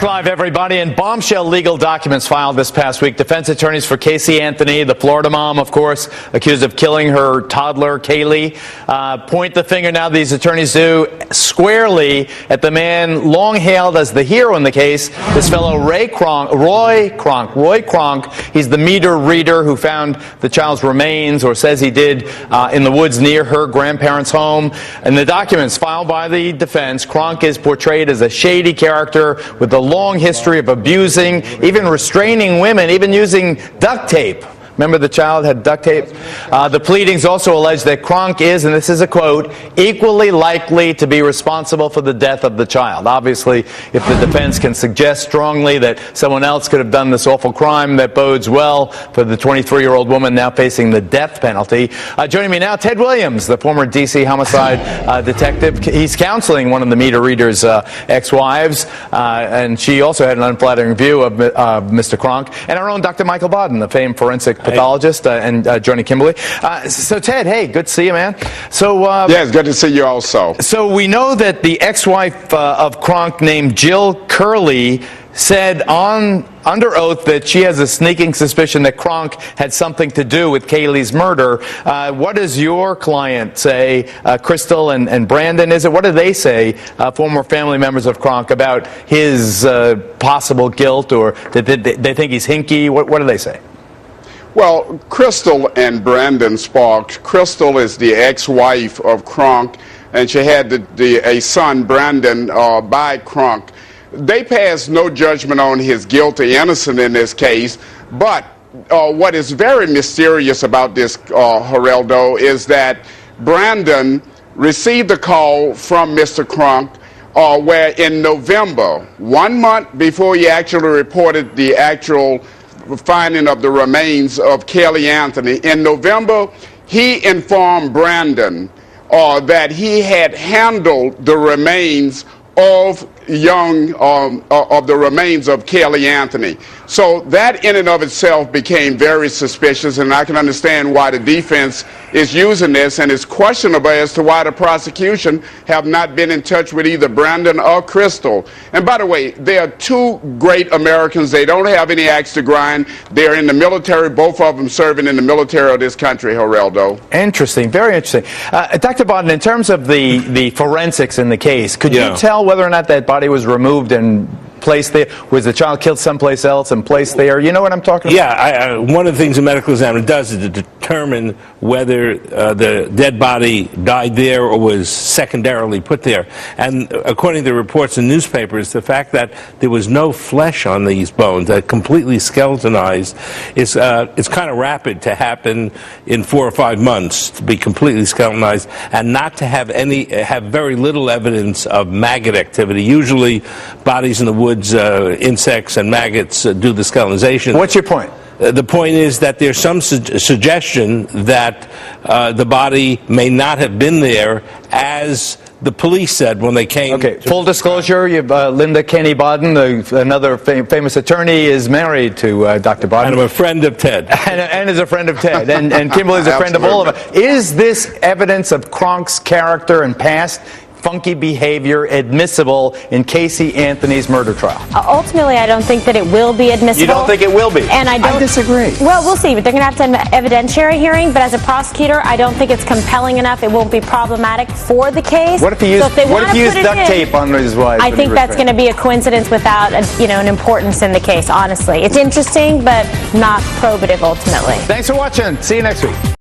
Live, everybody. And bombshell legal documents filed this past week. Defense attorneys for Casey Anthony, the Florida mom, of course, accused of killing her toddler, Kaylee, point the finger now, these attorneys do, squarely at the man long hailed as the hero in the case, this fellow Roy Kronk. He's the meter reader who found the child's remains, or says he did, in the woods near her grandparents' home. In the documents filed by the defense, Kronk is portrayed as a shady character with a long history of abusing, even restraining women, even using duct tape. Remember, the child had duct tape? The pleadings also allege that Kronk is, and this is a quote, equally likely to be responsible for the death of the child. Obviously, if the defense can suggest strongly that someone else could have done this awful crime, that bodes well for the 23-year-old woman now facing the death penalty. Joining me now, Ted Williams, the former D.C. homicide detective. He's counseling one of the meter reader's ex-wives, and she also had an unflattering view of Mr. Kronk. And our own Dr. Michael Baden, the famed forensic pathologist, and Johnny Kimberly. So Ted, hey, good to see you, man. So yeah, it's good to see you also. So we know that the ex-wife of Kronk, named Jill Curley, said under oath that she has a sneaking suspicion that Kronk had something to do with Kaylee's murder. What does your client say, Crystal and Brandon, is it? What do they say, former family members of Kronk, about his possible guilt, or did they think he's hinky? What do they say? Well, Crystal and Brandon Sparks. Crystal is the ex-wife of Kronk, and she had a son, Brandon, by Kronk. They passed no judgment on his guilt or innocent in this case, but what is very mysterious about this, Geraldo, is that Brandon received a call from Mr. Kronk where in November, 1 month before he actually reported the actual finding of the remains of Kelly Anthony, in November, he informed Brandon that he had handled the remains of the remains of Kelly Anthony. So that in and of itself became very suspicious, and I can understand why the defense is using this, and it's questionable as to why the prosecution have not been in touch with either Brandon or Crystal. And by the way, they are two great Americans. They don't have any axe to grind. They're in the military, both of them serving in the military of this country, Geraldo. Interesting, very interesting. Dr. Baden, in terms of the forensics in the case, could you tell whether or not that body was removed and placed there? Was the child killed someplace else and placed there? You know what I'm talking about? Yeah, one of the things a medical examiner does is to determine whether the dead body died there or was secondarily put there. And according to the reports in newspapers, the fact that there was no flesh on these bones, completely skeletonized, is it's kind of rapid to happen in 4 or 5 months, to be completely skeletonized, and not to have very little evidence of maggot activity. Usually, bodies in the woods, insects and maggots do the skeletonization. What's your point? The point is that there's some suggestion that the body may not have been there, as the police said when they came. Okay, full disclosure, Linda Kenny Baden, another famous attorney, is married to Dr. Baden. And I'm a friend of Ted. and is a friend of Ted. And Kimberly's a friend of all of us. Is this evidence of Kronk's character and past funky behavior admissible in Casey Anthony's murder trial? Ultimately, I don't think that it will be admissible. You don't think it will be? And I disagree. Well, we'll see. But they're going to have to have an evidentiary hearing. But as a prosecutor, I don't think it's compelling enough. It won't be problematic for the case. What if he used, duct tape on his wife? I think that's going to be a coincidence without an importance in the case, honestly. It's interesting, but not probative ultimately. Thanks for watching. See you next week.